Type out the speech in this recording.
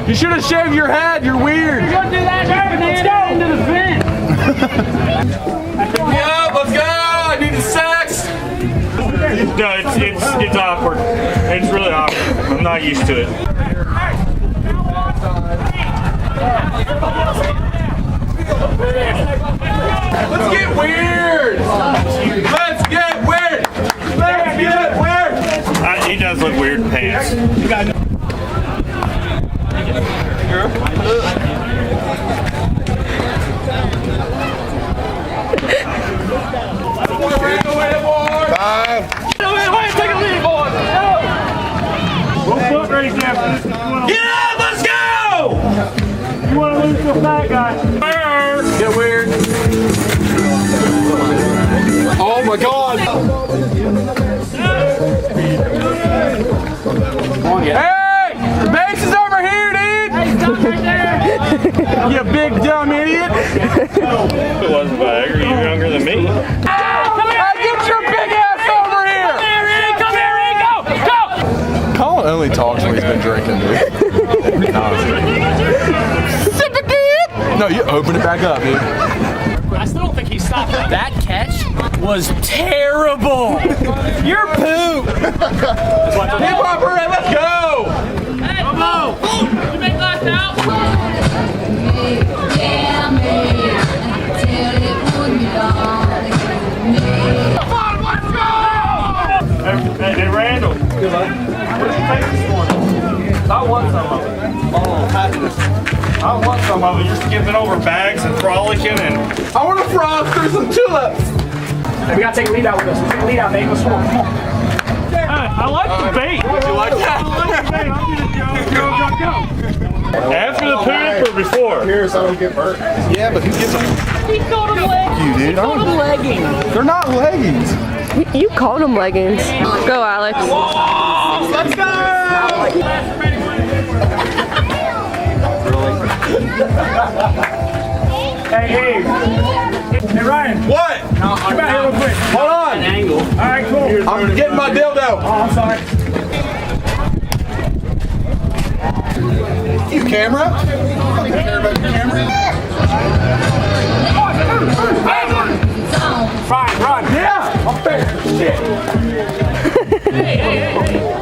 You should have shaved your head. You're weird. Let's do that. Let's go into the vent. Yeah, let's go. I need the sex. No, it's awkward. It's really awkward. I'm not used to it. Let's get weird. Let's get weird. Let's get weird. He does look weird in pants. Yeah, let's go! You want to lose to a fat guy? Get weird. Oh my God! Hey! The base is over here, dude! Hey, stop right there! You big dumb idiot! It wasn't bag. Are you younger than me? Get your big ass over here! Come here, Rick! Go! Colin only talks when he's been drinking, dude. Sip it, dude! No, you open it back up, dude. I still don't think he stopped. That catch was terrible. You're poop. Hip hop, hooray, let's go! Hey, come on! You make last out? Come on, let's go! Hey, Randall. What did you take this morning? I want some of it. I want some of it. You're skipping over bags and frolicking and. I want to frog through some tulips! Hey, we gotta take a lead out with us. We'll take a lead out, Nate. Let's go. Come on. Hey, I like the bait. You like that? After the poop or before? Here, so I don't get burnt. Yeah, but who gives a He called him leggings. you, dude? He called him leggings. They're not leggings. You called them leggings. Go, Alex. Let's go! Hey, Ryan. What? Come out here real quick. Hold on! All right, cool. I'm getting my dildo! Oh, I'm sorry. You camera? You care about your camera? Ryan, run. Yeah! I'm fair. Shit!